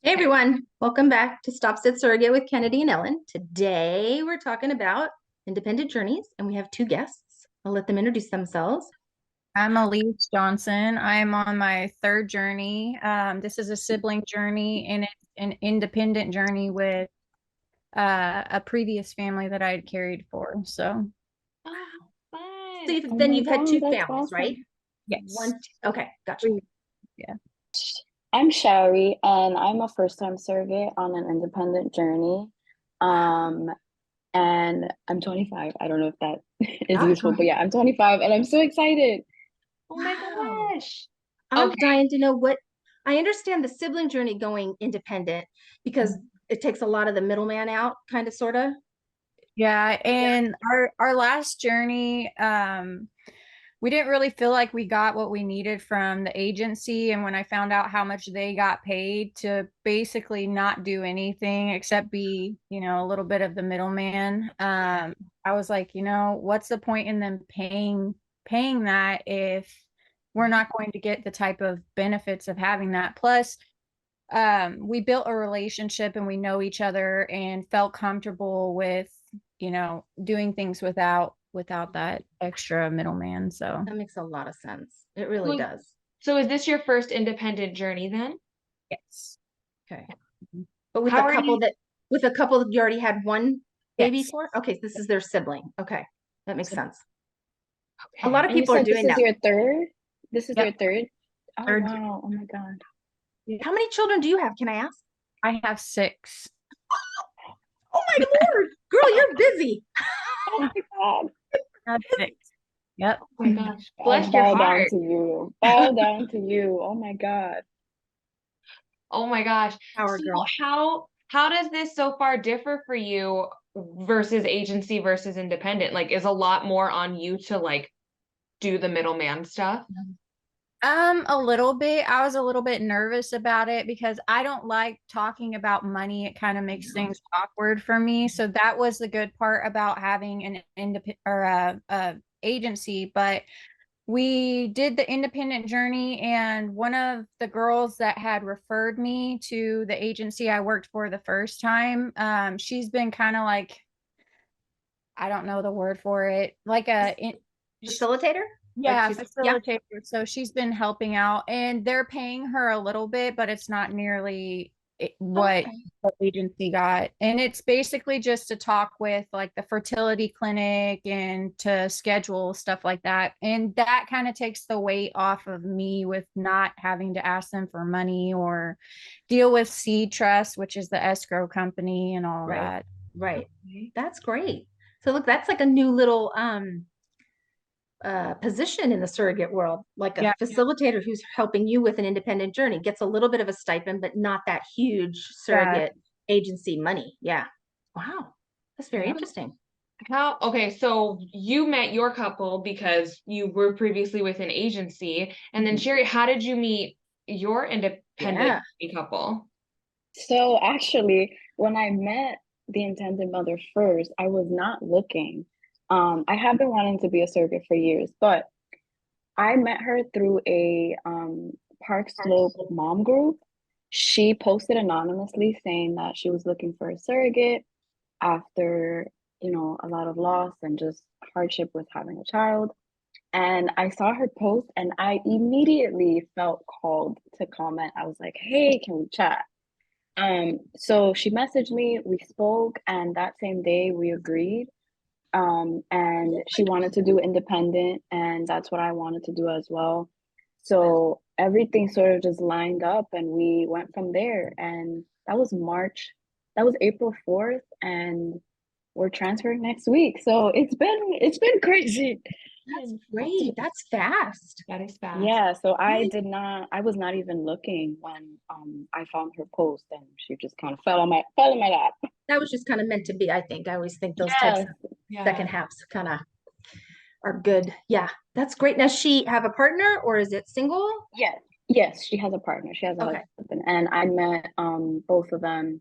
Hey everyone, welcome back to Stop.Sit.Surrogate with Kennedy and Ellen. Today we're talking about independent journeys and we have two guests. I'll let them introduce themselves. I'm Elise Johnson. I'm on my third journey. This is a sibling journey and it's an independent journey with a previous family that I had carried for. So, Oh, Fun. so Oh then my you've had God, two that's families, right? awesome. yes. Okay, gotcha. Yeah. I'm Sherry, and I'm a first-time surrogate on an independent journey. Um, and I'm 25. I don't know if that is Gotcha. useful, but yeah, I'm 25, and I'm so excited. Oh my Wow. gosh. I'm Okay. dying to know what I understand the sibling journey going independent because it takes a lot of the middleman out, kind of, sort of. Yeah, and our last journey, we didn't really feel like we got what we needed from the agency. And when I found out how much they got paid to basically not do anything except be, a little bit of the middleman, I was like, what's the point in them paying that if we're not going to get the type of benefits of having that? Plus, we built a relationship and we know each other and felt comfortable with doing things without that extra middleman. So That makes a lot of sense. It really So, does. so is this your first independent journey then? yes. Okay. But How are you? with a couple that you already had one baby Yes. for? Okay, so this is their sibling. Okay, that makes sense. A lot Okay. of And you people are said this doing is that. your third? This is Yep. your third? Oh, Third. wow. Oh my God. How many children do you have? Can I ask? I have six. Oh my Lord, girl, you're busy. Oh my God. I have six. Yep. Oh my gosh. I Bless your bow down heart. to you. Bow down to you. Oh my God. Oh my gosh. Power So girl. how does this so far differ for you versus agency versus independent? Like, is a lot more on you to like do the middleman stuff? A little bit. I was a little bit nervous about it because I don't like talking about money. It kind of makes things awkward for me. So that was the good part about having an independent or a agency. But we did the independent journey, and one of the girls that had referred me to the agency I worked for the first time, she's been kind of like, I don't know the word for it, like Facilitator? Like yeah, yeah. facilitator. So she's been helping out, and they're paying her a little bit, but it's not nearly what Okay. the agency got. And it's basically just to talk with like the fertility clinic and to schedule stuff like that. And that kind of takes the weight off of me with not having to ask them for money or deal with Seed Trust, which is the escrow company and all Right. that. Right. Okay. That's great. So look, that's like a new little position in the surrogate world, like a Yeah. facilitator who's helping you with an independent journey, gets a little bit of a stipend, but not that huge Yeah. surrogate agency money. Yeah. Wow. That's very Yeah. interesting. Okay, so you met your couple because you were previously with an agency. And then Mhm. Sherry, how did you meet your independent Yeah. couple? So actually, when I met the intended mother first, I was not looking. I have been wanting to be a surrogate for years, but I met her through a Park Slope mom group. She posted anonymously saying that she was looking for a surrogate after, a lot of loss and just hardship with having a child. And I saw her post and I immediately felt called to comment. I was like, hey, can we chat? So she messaged me, we spoke, and that same day we agreed. And she wanted to do independent, and that's what I wanted to do as well. So everything sort of just lined up and we went from there. And that was April 4th, and we're transferring next week. So it's been crazy. That's great. That's fast. That is fast. Yeah, so Really? I was not even looking when I found her post, and she just kind of fell in my lap. That was just kind of meant to be, I think. I always think those types Yes, of Yeah. second halves kind of are good. Yeah. That's great. Now she have a partner or is it single? yes, yes, she has a partner. She has a Okay. husband. And I met both of them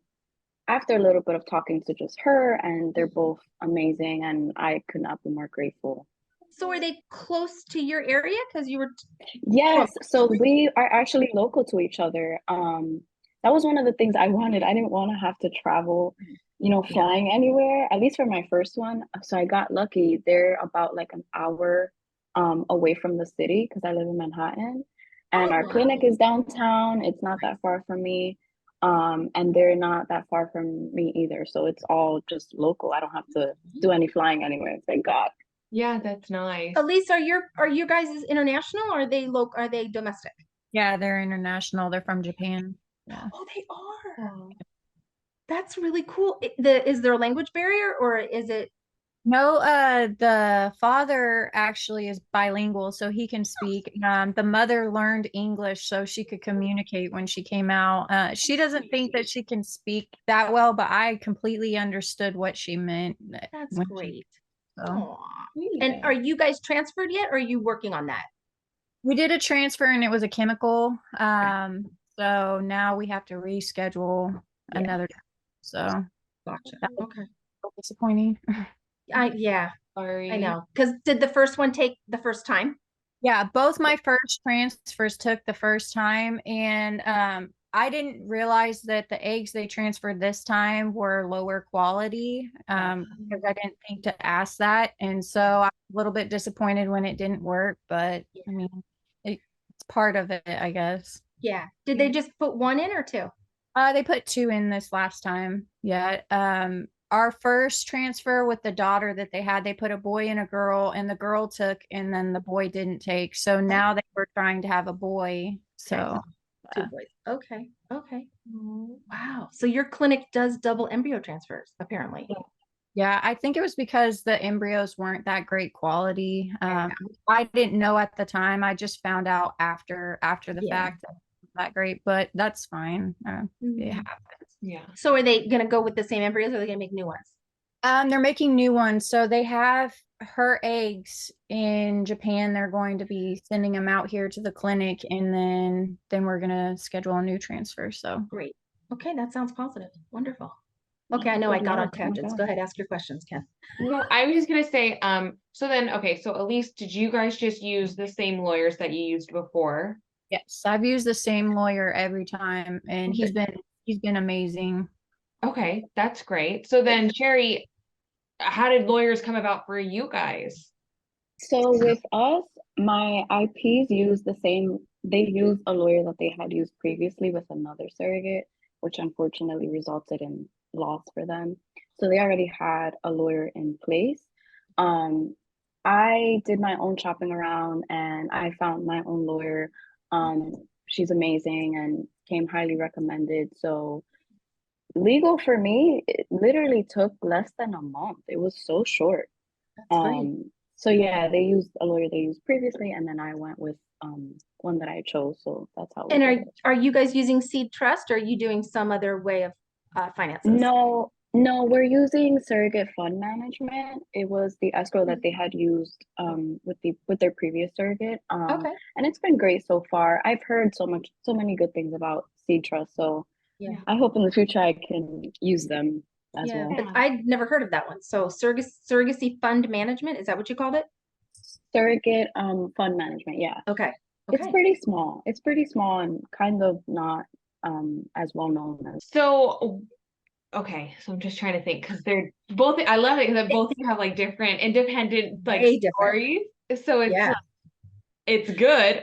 after a little bit of talking to just her, and they're both amazing, and I could not be more grateful. So are they close to your area? Because you were Yes, close. so we are actually local to each other. that was one of the things I wanted. I didn't want to have to travel, Yeah. flying anywhere, at least for my first one. So I got lucky. They're about like an hour away from the city because I live in Manhattan. And Oh, our clinic wow. is downtown. It's not that far from me. And they're not that far from me either. So it's all just local. I don't have to do any flying anywhere, thank God. Yeah, that's nice. Elise, are you guys international or are they local? Are they domestic? Yeah, they're international. They're from Japan. Yeah. Oh, they are. That's really cool. Is there a language barrier or is it? No, the father actually is bilingual, so he can speak. The mother learned English so she could communicate when she came out. She doesn't think that she can speak that well, but I completely understood what she meant That's when she, great. so. Aw. And are you guys transferred yet or are you working on that? We did a transfer and it was a chemical. So now we have to reschedule Yeah. another. So Gotcha. that was Okay. disappointing. Yeah, Sorry. I know. Because did the first one take the first time? Yeah, both my first transfers took the first time, and I didn't realize that the eggs they transferred this time were lower quality because I didn't think to ask that, and so I was a little bit disappointed when it didn't work. But I mean, it's part of it, I guess. Yeah. Did they just put one in or two? They put two in this last time. Yeah. Our first transfer with the daughter that they had, they put a boy and a girl, and the girl took, and then the boy didn't take. So now they were trying to have a boy. So Two boys. Okay. Okay. Wow. So your clinic does double embryo transfers, apparently. yeah, I think it was because the embryos weren't that great quality. I didn't know at the time. I just found out after the Yeah. fact that it wasn't that great, but that's fine. It Mhm. happens. Yeah. So are they going to go with the same embryos or are they going to make new ones? They're making new ones. So they have her eggs in Japan. They're going to be sending them out here to the clinic, and then we're gonna schedule a new transfer. So Great. Okay, that sounds positive. Wonderful. Okay, I know I Good got on luck. Oh my tangents. God. Go ahead, ask your questions, Ken. No, I was just gonna say, so then, okay, so Elise, did you guys just use the same lawyers that you used before? yes, I've used the same lawyer every time, and he's been amazing. Okay, that's great. So then, Sherry, how did lawyers come about for you guys? So with us, my IPs use the same, they use a lawyer that they had used previously with another surrogate, which unfortunately resulted in loss for them. So they already had a lawyer in place. Um, I did my own shopping around and I found my own lawyer. She's amazing and came highly recommended. So legal for me, it literally took less than a month. It was so short. That's great. So yeah, they used a lawyer they used previously, and then I went with one that I chose. So that's how we And did it. are you guys using Seed Trust or are you doing some other way of finances? No, no, we're using surrogate fund management. It was the escrow that they had used with their previous surrogate. Okay. And it's been great so far. I've heard so many good things about Seed Trust. So Yeah. I hope in the future I can use them as Yeah, well. but I'd never heard of that one. So surrogacy fund management, is that what you called it? Surrogate fund management, yeah. Okay. It's Okay. pretty small. It's pretty small and kind of not as well known as. So, okay, so I'm just trying to think because they're both, I love it because both have like different independent like Way different. stories. So Yeah. it's good.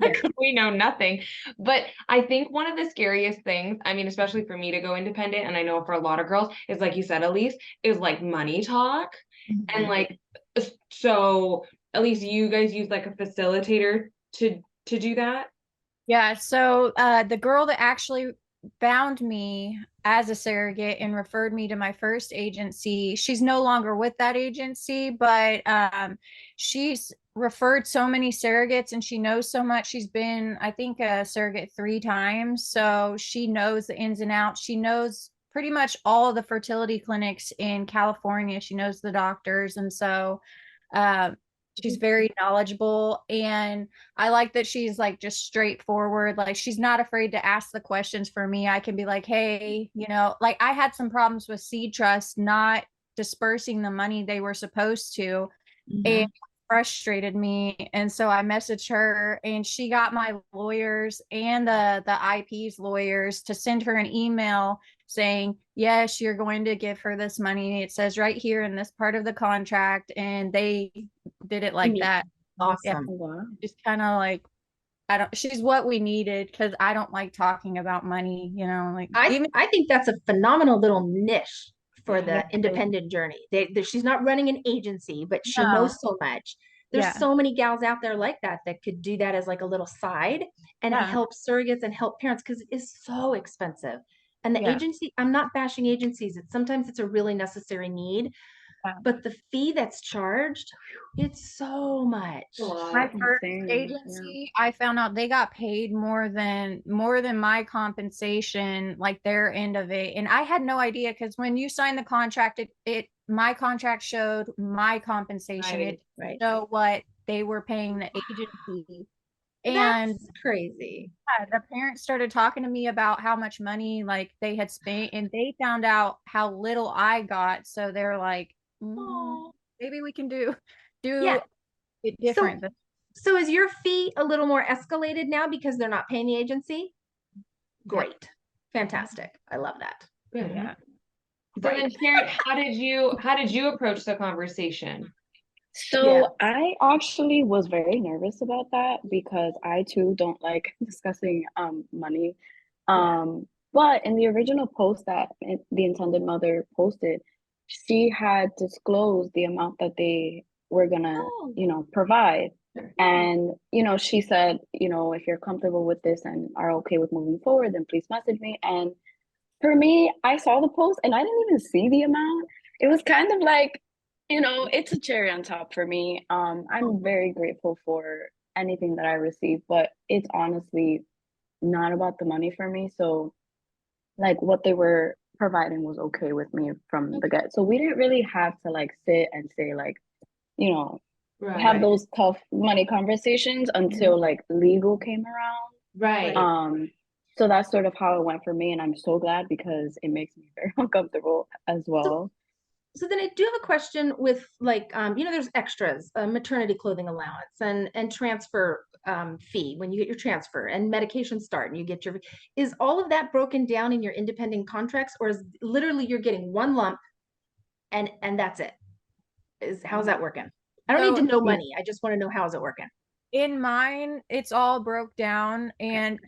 Yeah. We know nothing. But I think one of the scariest things, I mean, especially for me to go independent, and I know for a lot of girls, is like you said, Elise, is like money talk. And like, so at least you guys use like a facilitator to do that. Yeah, so the girl that actually found me as a surrogate and referred me to my first agency, she's no longer with that agency, but she's referred so many surrogates and she knows so much. She's been, I think, a surrogate 3 times. So she knows the ins and outs. She knows pretty much all of the fertility clinics in California. She knows the doctors. And so uh, she's very knowledgeable. And I like that she's like just straightforward. Like she's not afraid to ask the questions for me. I can be like, hey, like I had some problems with Seed Trust not dispersing the money they were supposed to. And frustrated me. And so I messaged her, and she got my lawyers and the IP's lawyers to send her an email saying, yes, you're going to give her this money. It says right here in this part of the contract. And they did it like that. Yeah. Awesome. Wow. Just kind of like, she's what we needed, because I don't like talking about money, like I think that's a phenomenal little niche for the Yeah. independent journey. She's not running an agency, but she No. knows so much. There's Yeah. so many gals out there like that could do that as like a little side and Yeah. help surrogates and help parents, because it is so expensive. And the Yeah. agency, I'm not bashing agencies. Sometimes it's a really necessary need, Yeah. but the fee that's charged, it's so much. My first Insane. agency, I found out they got paid more than my compensation, like their end of it. And I had no idea, because when you sign the contract, my contract showed my compensation. Right, It right. showed what they were paying the agency. And That's crazy. the parents started talking to me about how much money like they had spent, and they found out how little I got. So they're like, Aw. maybe we can do Yeah. it So, different. so is your fee a little more escalated now because they're not paying the agency? Great. Fantastic. I love that. good. Yeah. So then, Karen, how did you approach the conversation? So Yeah. I actually was very nervous about that because I too don't like discussing money. But in the original post that the intended mother posted, she had disclosed the amount that they were gonna, Oh. provide. And, she said, if you're comfortable with this and are okay with moving forward, then please message me. And for me, I saw the post and I didn't even see the amount. It was kind of like, it's a cherry on top for me. I'm very grateful for anything that I receive, but it's honestly not about the money for me. So, like, what they were providing was okay with me from the get. So we didn't really have to like sit and say like, you know, have those tough money conversations until like legal came around. Right. So that's sort of how it went for me, and I'm so glad because it makes me very uncomfortable as well. So then I do have a question with like, there's extras, maternity clothing allowance and transfer fee when you get your transfer and medication start and you get is all of that broken down in your independent contracts, or is literally you're getting one lump and that's it? How's that working? I don't need to know money. I just want to know how's it working. In mine, it's all broke down, and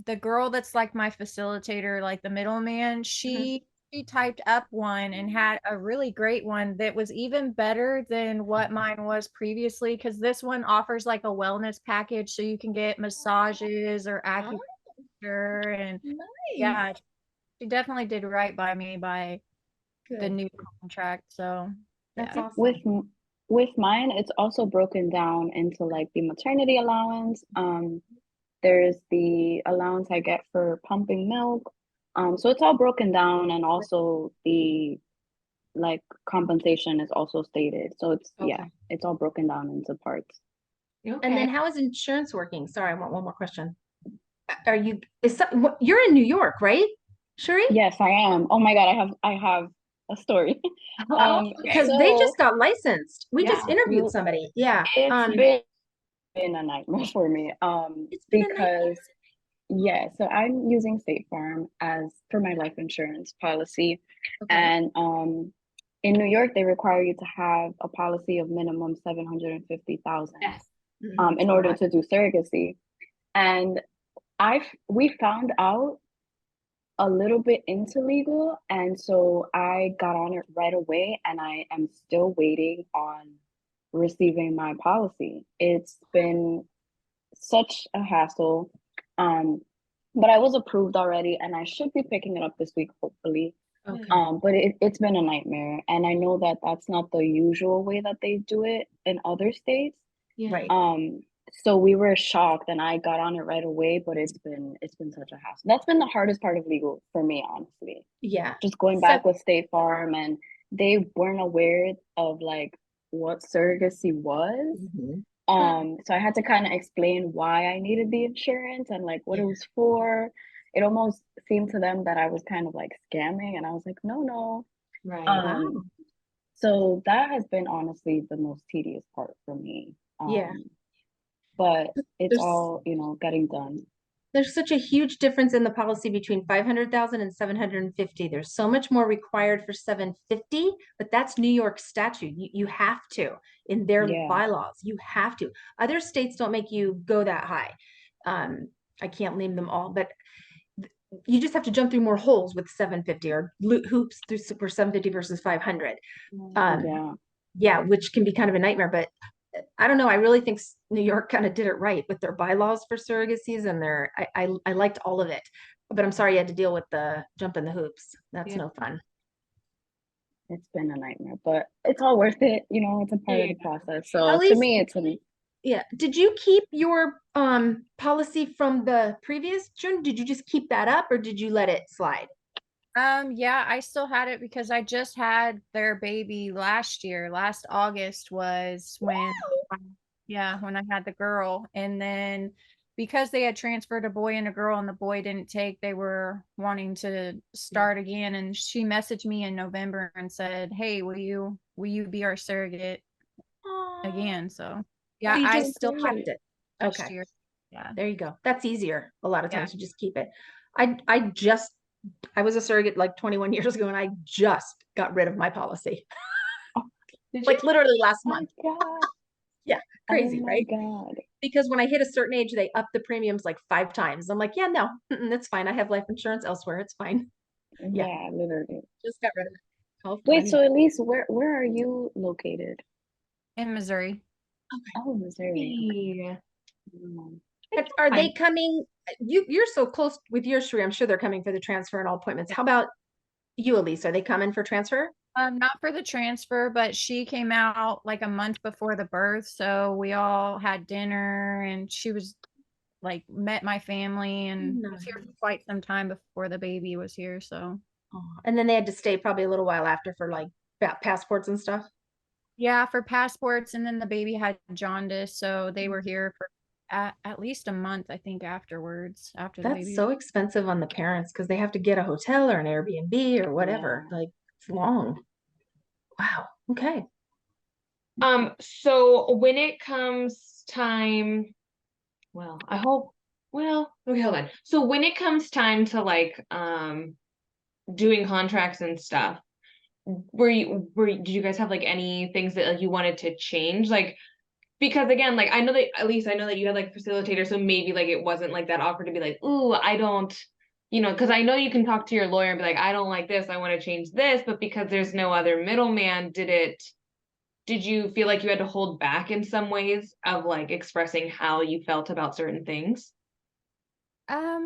the girl that's like my facilitator, like the middleman, she typed up one and had a really great one that was even better than what mine was previously, because this one offers like a wellness package, so you can get massages or acupuncture. And yeah, she definitely did right by me by the new contract. So That's yeah. awesome. With mine, it's also broken down into like the maternity allowance. There's the allowance I get for pumping milk. So it's all broken down, and also the like compensation is also stated. So it's all broken down into parts. And then how is insurance working? Sorry, I want one more question. You're in New York, right? Shuri? Yes, I am. Oh my God, I have a story. Because they just got licensed. We just interviewed somebody. Yeah. It's been a nightmare for me. It's been a nightmare. Because so I'm using State Farm as for my life insurance policy. Okay. And in New York, they require you to have a policy of minimum 750,000 in order to do surrogacy. And we found out a little bit into legal, and so I got on it right away, and I am still waiting on receiving my policy. It's been such a hassle. But I was approved already, and I should be picking it up this week, hopefully. Okay. But it's been a nightmare, and I know that that's not the usual way that they do it in other states. Right. So we were shocked, and I got on it right away, but it's been such a hassle. That's been the hardest part of legal for me, honestly. Yeah. Just going back with State Farm, and they weren't aware of like what surrogacy was. So I had to kind of explain why I needed the insurance and like what it was for. It almost seemed to them that I was kind of like scamming, and I was like, no. Right. So that has been honestly the most tedious part for me. Yeah. But it's There's all, getting done. there's such a huge difference in the policy between 500,000 and 750. There's so much more required for 750, but that's New York statute. You have to, in their Yeah. bylaws, you have to. Other states don't make you go that high. I can't name them all, but you just have to jump through more holes with 750 or hoops through for 750 versus 500. Yeah. Yeah, which can be kind of a nightmare, but I don't know. I really think New York kind of did it right with their bylaws for surrogacies, and I liked all of it. But I'm sorry you had to deal with the jumping the hoops. That's no fun. It's been a nightmare, but it's all worth it. It's a part of Yeah. the process. At So to least, me, it's a yeah. Did you keep your policy from the previous June? Did you just keep that up or did you let it slide? Yeah, I still had it because I just had their baby last year. Last August was when, yeah, when I had the girl. And then because they had transferred a boy and a girl and the boy didn't take, they were wanting to start again. And she messaged me in November and said, "Hey, will you be our surrogate again?" So So yeah, you I just still had kept it it. last Okay. year. Yeah. There you go. That's easier. A lot of Yeah. times you just keep it. I was a surrogate like 21 years ago and I just got rid of my policy. Did you? Like literally last my month. God. Yeah, Oh crazy, my right? God. Because when I hit a certain age, they up the premiums like 5 times. I'm like, yeah, no, that's fine. I have life insurance elsewhere. It's fine. Yeah, Yeah, literally. just got rid of it. How Wait, funny. so at least where are you located? In Missouri. Oh, Missouri. Okay. Yeah. Mm. Are they Fine. coming? You're so close with your Sheree. I'm sure they're coming for the transfer and all appointments. How about you, Elise? Are they coming for transfer? Not for the transfer, but she came out like a month before the birth, so we all had dinner and she was like met my family and was here for Nice. quite some time before the baby was here. So Oh, and then they had to stay probably a little while after for like passports and stuff. yeah, for passports, and then the baby had jaundice, so they were here for at least a month, I think, afterwards, after the That's baby. so expensive on the parents because they have to get a hotel or an Airbnb or whatever. Yeah. Like it's long. Wow. Okay. So when it comes time, well, I hope, well, okay, hold on. So when it comes time to like doing contracts and stuff, did you guys have like any things that like you wanted to change? Like, because again, like I know that at least I know that you had like a facilitator, so maybe like it wasn't like that awkward to be like, ooh, I don't, because I know you can talk to your lawyer and be like, I don't like this, I want to change this, but because there's no other middleman, did you feel like you had to hold back in some ways of like expressing how you felt about certain things?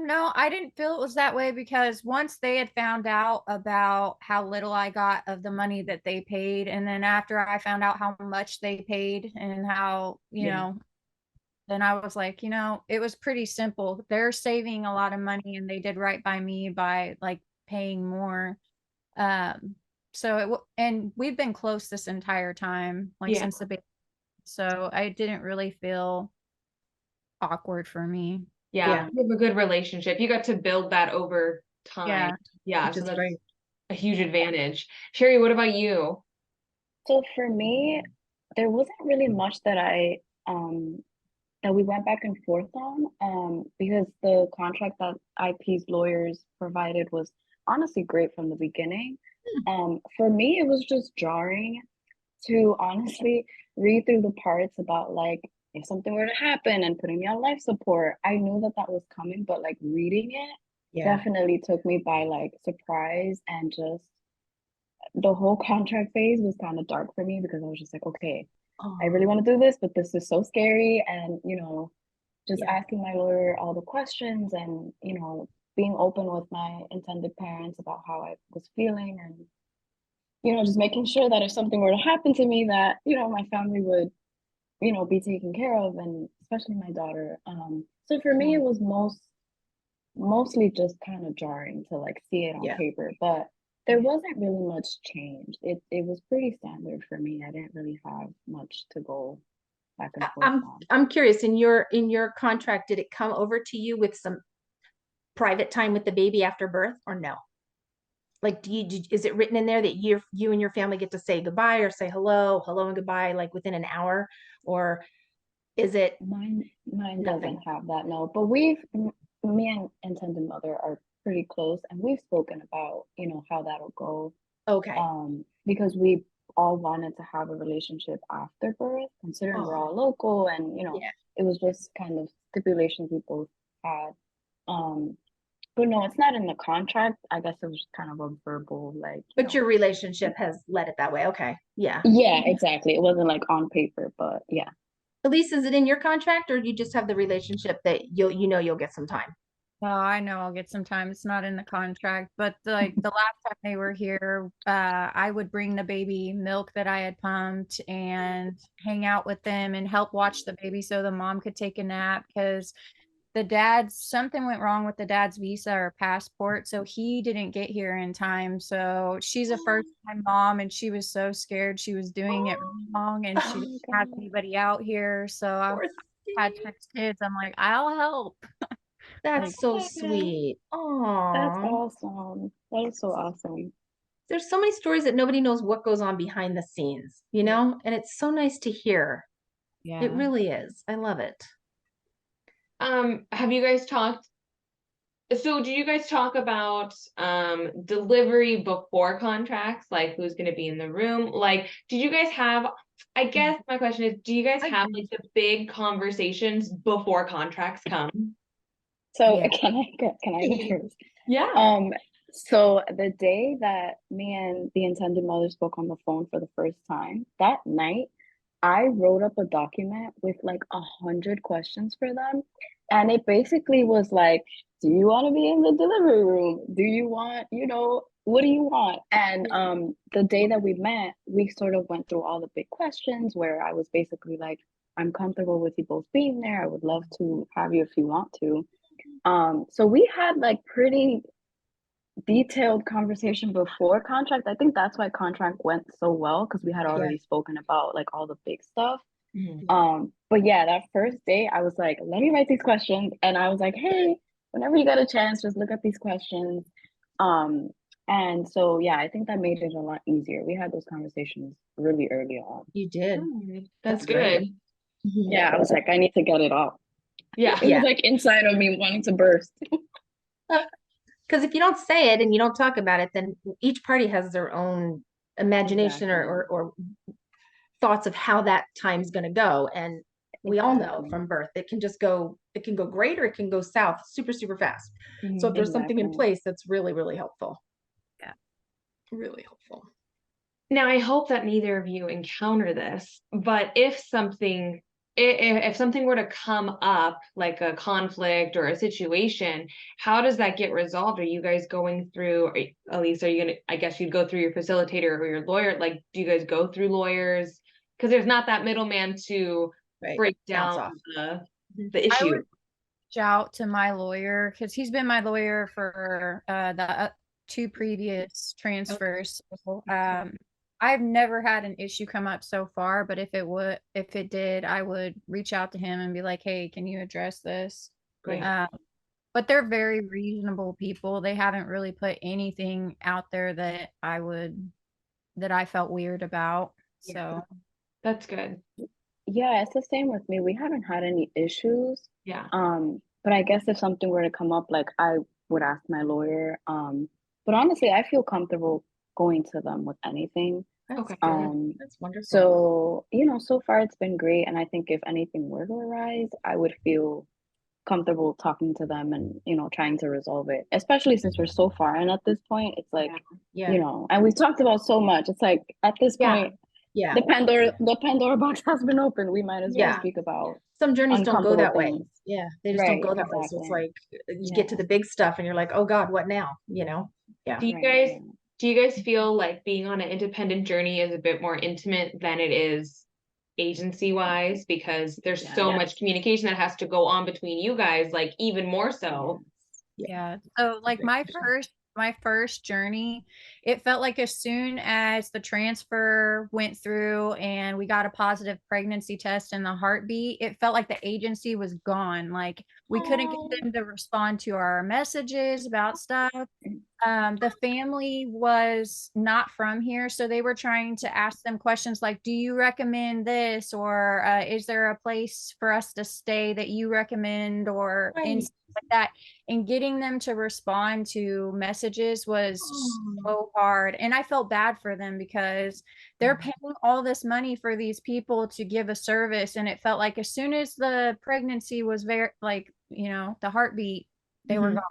No, I didn't feel it was that way because once they had found out about how little I got of the money that they paid, and then after I found out how much they paid and how, Yeah. then I was like, it was pretty simple. They're saving a lot of money and they did right by me by like paying more. Um, and we've been close this entire time, like Yeah. since the baby. So I didn't really feel awkward for me. Yeah, Yeah. you have a good relationship. You got to build that over time. Yeah. Yeah, Which so is that's great. a huge advantage. Sherry, what about you? So for me, there wasn't really much that we went back and forth on, because the contract that IP's lawyers provided was honestly great from the beginning. For me, it was just jarring to honestly read through the parts about like if something were to happen and putting me on life support. I knew that that was coming, but like reading it Yeah. definitely took me by like surprise, and just the whole contract phase was kind of dark for me because I was just like, okay, I really Oh, want to do this, but this is so scary. And, just yeah. asking my lawyer all the questions, and, being open with my intended parents about how I was feeling, and, just making sure that if something were to happen to me, that, my family would, be taken care of, and especially my daughter. So for me, it was mostly just kind of jarring to like see it on Yeah. paper, but there wasn't really much change. It was pretty standard for me. I didn't really have much to go back and forth I'm on. I'm curious, in your contract, did it come over to you with some private time with the baby after birth or no? Like, is it written in there that you and your family get to say goodbye or say hello and goodbye, like within an hour? Or is it Mine nothing? doesn't have that, no. But me and intended mother are pretty close, and we've spoken about, you know, how that'll go. Okay. Because we all wanted to have a relationship after birth, considering we're Oh, all local, and you know, yeah. it was just kind of stipulations we both had. Um, but no, it's not in the contract. I guess it was just kind of a verbal, like, you But know. your relationship has led it that way. Okay. Yeah. Yeah, exactly. It wasn't like on paper, but yeah. Elise, is it in your contract, or you just have the relationship that you'll get some time? Oh, I know I'll get some time. It's not in the contract, but like the last time they were here, I would bring the baby milk that I had pumped and hang out with them and help watch the baby so the mom could take a nap because something went wrong with the dad's visa or passport, so he didn't get here in time. So she's a first time mom and she was so scared she was doing it wrong and she Oh didn't my have God. anybody out here. So I've Poor had thing. 6 kids. I'm like, I'll help. Like, That's so Yeah, sweet. that's Oh, awesome. That is so awesome. there's so many stories that nobody knows what goes on behind the scenes, and it's so nice to hear. It yeah. really is. I love it. Have you guys talked? So, do you guys talk about delivery before contracts, like who's going to be in the room? Like, did you guys have? I guess my question is, do you guys have like the big conversations before contracts come? So Yeah. can I go first? Yeah. So the day that me and the intended mother spoke on the phone for the first time, that night, I wrote up a document with like 100 questions for them. And it basically was like, do you want to be in the delivery room? Do you want, you know, what do you want? And the day that we met, we sort of went through all the big questions where I was basically like, I'm comfortable with you both being there. I would love to have you if you want to. So we had like pretty detailed conversation before contract. I think that's why contract went so well because we had Yeah. already spoken about like all the big stuff. Mhm. But yeah, that first day I was like, let me write these questions. And I was like, hey, whenever you get a chance, just look at these questions. Um, and so yeah, I think that made it a lot easier. We had those conversations really early on. You did. That's great. good. Yeah, I was like, I need to get it off. Yeah. It was like inside of me wanting to burst. Because if you don't say it and you don't talk about it, then each party has their own imagination Exactly. or thoughts of how that time's going to go. And we all know Exactly. from birth, it can go great or it can go south super, super fast. So if there's something in Exactly. place, that's really, really helpful. Yeah. Really helpful. Now, I hope that neither of you encounter this, but if something were to come up, like a conflict or a situation, how does that get resolved? Are you guys going through, Elise, are you gonna, I guess you'd go through your facilitator or your lawyer? Like, do you guys go through lawyers? Because there's not that middleman to Right. break Bounce down off. the I issue. would reach out to my lawyer because he's been my lawyer for the 2 previous transfers. So, I've never had an issue come up so far, but if it did, I would reach out to him and be like, "Hey, can you address this?" Great. But they're very reasonable people. They haven't really put anything out there that I felt weird about. Yeah. So, That's good. Yeah, it's the same with me. We haven't had any issues. Yeah. But I guess if something were to come up, like I would ask my lawyer. But honestly, I feel comfortable going to them with anything. That's Okay. good. That's wonderful. So, you know, so far it's been great. And I think if anything were to arise, I would feel comfortable talking to them and, you know, trying to resolve it, especially since we're so far. And at this point, it's like, Yeah. you know, and we've talked about so much. It's like at this Yeah. point, Yeah. the Pandora box has been opened. We might as well Yeah. speak about Some journeys don't go uncomfortable that way. things. Yeah. They just don't Right, go that way. So it's exactly. like you get to the big stuff and you're like, oh God, what now? Yeah. Do you Right, guys right. do you guys feel like being on an independent journey is a bit more intimate than it is agency wise because there's so much communication that has to go on between you guys, like even more so. yeah. So like my first journey, it felt like as soon as the transfer went through and we got a positive pregnancy test and the heartbeat, it felt like the agency was gone. Like we couldn't get them to respond to our messages about stuff. The family was not from here, so they were trying to ask them questions like, do you recommend this? Or is there a place for us to stay that you recommend? Or and Right. stuff like that. And getting them to respond to messages was Oh. so hard. And I felt bad for them because they're paying all this money for these people to give a service. And it felt like as soon as the pregnancy was very, like, the heartbeat, they were Mhm. gone.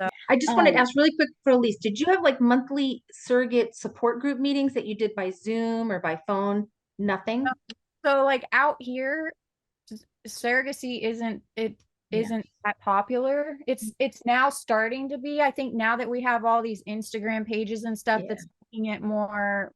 So I just wanted to Um, ask really quick for Elise, did you have like monthly surrogate support group meetings that you did by Zoom or by phone? Nothing? So like out here, surrogacy Yeah. isn't that popular. It's now starting to be. I think now that we have all these Instagram pages and stuff Yeah. that's making it more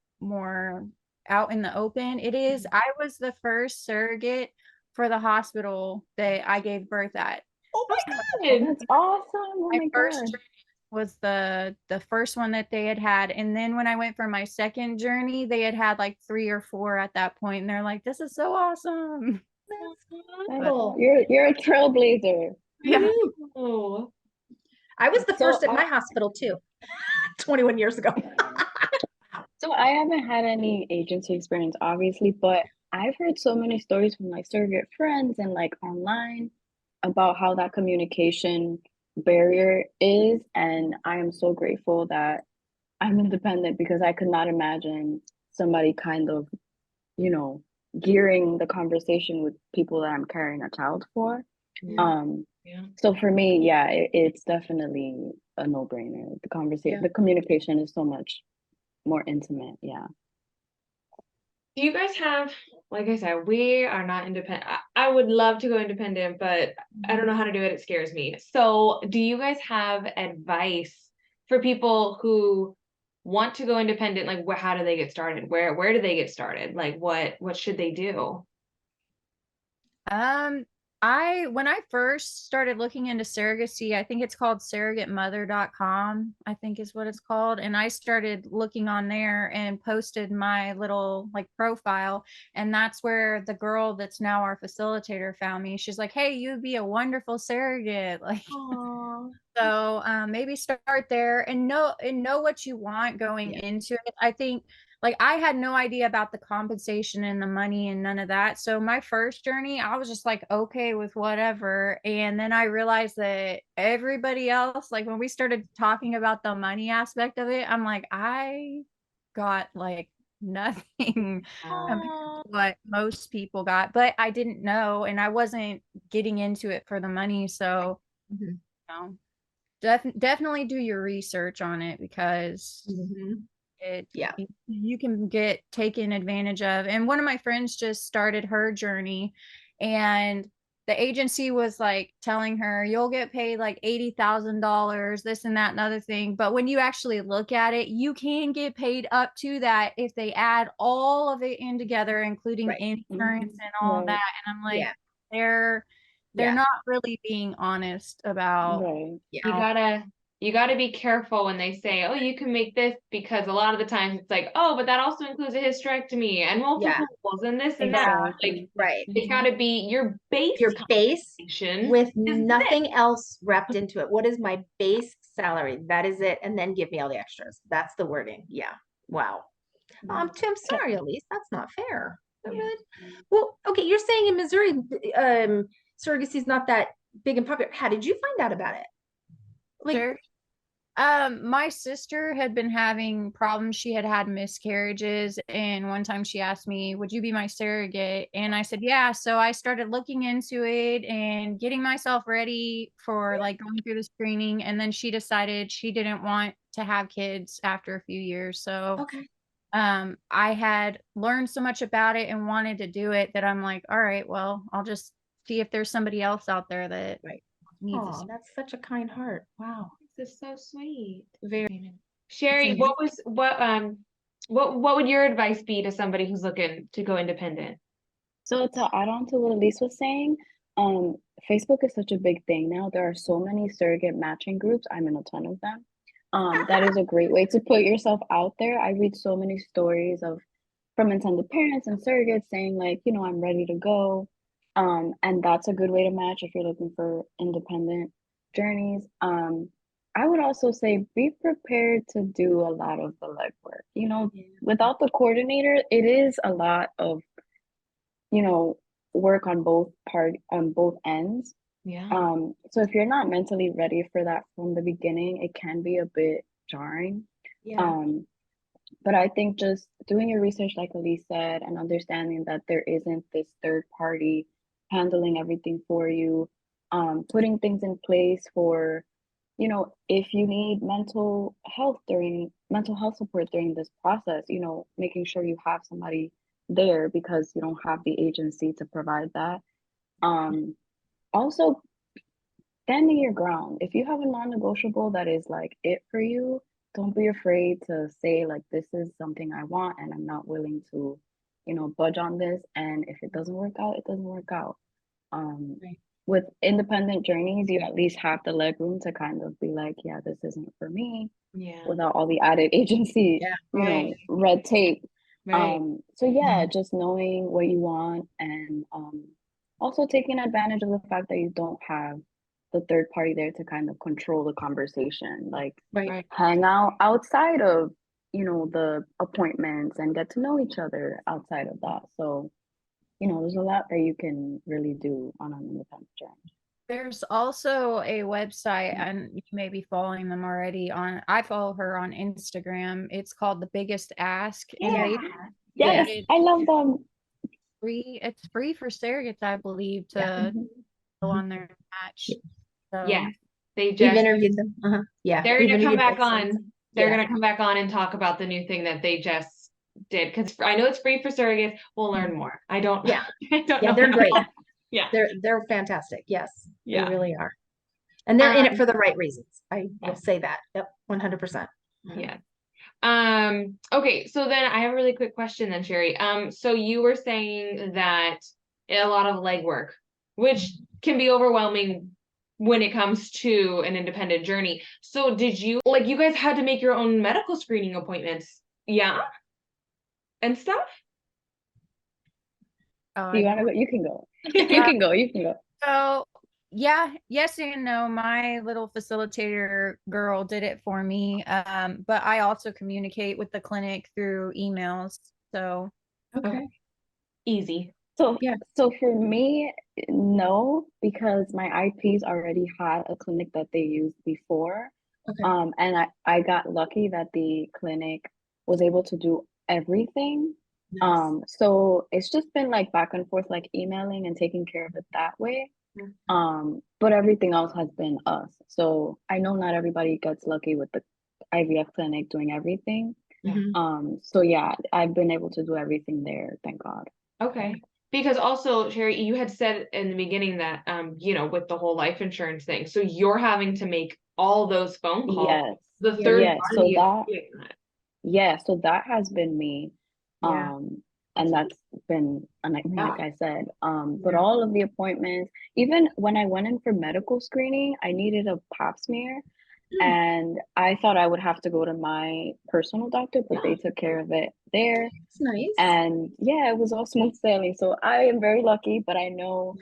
out in the open. It is. I was the first surrogate for the hospital that I gave birth at. Oh my God. that's awesome. Oh My my first God. journey was the first one that they had, and then when I went for my second journey, they had like 3 or 4 at that point, and they're like, "This is so awesome." That's But wonderful. You're a trailblazer. yeah, Oh. I was the So first at my hospital too, 21 years ago. So I haven't had any agency experience, obviously, but I've heard so many stories from like surrogate friends and like online about how that communication barrier is. And I am so grateful that I'm independent because I could not imagine somebody kind of, you know, gearing the conversation with people that I'm carrying a child for. Yeah. Um, Yeah. so for me, yeah, it's definitely a no-brainer. The conversation, Yeah. the communication is so much more intimate. Yeah. Do you guys have, like I said, we are not independent. I would love to go independent, but I don't know how to do it. It scares me. So, do you guys have advice for people who want to go independent? Like, how do they get started? Where do they get started? Like, what should they do? um, when I first started looking into surrogacy, I think it's called surrogatemother.com, I think is what it's called. And I started looking on there and posted my little like profile. And that's where the girl that's now our facilitator found me. She's like, "Hey, you'd be a wonderful surrogate." Like, Aw. so maybe start there and know what you want going Yeah. into it. I think like I had no idea about the compensation and the money and none of that. So my first journey, I was just like okay with whatever. And then I realized that everybody else, like when we started talking about the money aspect of it, I'm like, I got like nothing compared Aw. to what most people got, but I didn't know and I wasn't getting into it for the money. So, Mhm. you know, definitely do your research on it because Mhm. it Yeah. you can get taken advantage of. And one of my friends just started her journey, and the agency was like telling her you'll get paid like $80,000, this and that and other thing. But when you actually look at it, you can get paid up to that if they add all of it in together, including Right. insurance Mhm. and all of Right, that. And I'm like, Yeah. they're Yeah. not really being honest about right. Yeah. You how gotta be careful when they say, "Oh, you can make this," because a lot of the times it's like, "Oh, but that also includes a hysterectomy and Yeah. multiples and this and that." Like, Exactly. Right. it's gotta be your base Your base compensation with is this. nothing else wrapped into it. What is my base salary? That is it. And then give me all the extras. That's the wording. Yeah. Wow. Tim, Ca- sorry, Elise, that's not fair. That Yeah. really. Well, okay, you're saying in Missouri, surrogacy is not that big and popular. How did you find out about it? Like, sure. My sister had been having problems. She had had miscarriages, and one time she asked me, "Would you be my surrogate?" And I said, "Yeah." So I started looking into it and getting myself ready for like going through the screening. And then she decided she didn't want to have kids after a few years. So okay, I had learned so much about it and wanted to do it that I'm like, all right, well, I'll just see if there's somebody else out there that right. needs Oh, this. that's such a kind heart. Wow. This is so sweet. Very. It's Sherry, amazing. what would your advice be to somebody who's looking to go independent? So to add on to what Elise was saying, um, Facebook is such a big thing now. There are so many surrogate matching groups. I'm in a ton of them. That is a great way to put yourself out there. I read so many stories of from intended parents and surrogates saying like, I'm ready to go. And that's a good way to match if you're looking for independent journeys. I would also say be prepared to do a lot of the legwork. You know, Yeah. without the coordinator, it is a lot of, you know, work on both ends. Yeah. So if you're not mentally ready for that from the beginning, it can be a bit jarring. Yeah. Um, but I think just doing your research, like Elise said, and understanding that there isn't this third party handling everything for you, putting things in place for, you know, if you need mental health support during this process, you know, making sure you have somebody there because you don't have the agency to provide that. Also standing your ground. If you have a non-negotiable that is like it for you, don't be afraid to say like this is something I want and I'm not willing to, you know, budge on this. And if it doesn't work out, it doesn't work out. Um, Right. with independent journeys, you at least have the leg room to kind of be like, yeah, this isn't for me, Yeah. without all the added agency, Yeah. you know, Right. red tape. Right. So yeah, just knowing what you want and also taking advantage of the fact that you don't have the third party there to kind of control the conversation. Like Right. Right. hang out outside of, you know, the appointments and get to know each other outside of that. So, you know, there's a lot that you can really do on an independent journey. There's also a website, and you may be following them already on. I follow her on Instagram. It's called The Biggest Ask, and Yeah. they Yes, created I love them. free. It's free for surrogates, I believe, Yeah. to Mhm. go on their match. So Yes. They We've just interviewed them. Yeah. they're We've gonna come interviewed back both sides. on. They're Yeah. gonna come back on and talk about the new thing that they just did because I know it's free for surrogates. We'll learn more. I don't. Yeah. I don't Yeah, know. they're great. Yeah. They're fantastic. Yes, they Yeah. really are. And they're in it Um, for the right reasons. I will yes. say that. Yep, 100%. Yeah. Okay, so then I have a really quick question then, Sherry. So you were saying that a lot of legwork, which can be overwhelming when it comes to an independent journey. So did you like you guys had to make your own medical screening appointments? Yeah, and stuff? Do you want to go? You can go. You Uh, can go. You can go. So yeah, yes and no. My little facilitator girl did it for me. But I also communicate with the clinic through emails. So Okay. Easy. So, Yeah. so for me, no, because my IPs already had a clinic that they used before. Okay. And I got lucky that the clinic was able to do everything. Nice. So it's just been like back and forth, like emailing and taking care of it that way. But everything else has been us. So I know not everybody gets lucky with the IVF clinic doing everything. Mhm. So yeah, I've been able to do everything there, thank God. Okay. Because also, Sherry, you had said in the beginning that you know, with the whole life insurance thing, so you're having to make all those phone calls. Yes. The Yeah. third Yes. So party is that, doing that. yeah, so that has been me. Yeah. And that's been a nightmare, like Yeah. I said. But Yeah. all of the appointments, even when I went in for medical screening, I needed a pap smear. Mm, And I thought I would have to go to my personal doctor, but they took care of it there. That's nice. And yeah, it was all smooth sailing. So I am very lucky, but I know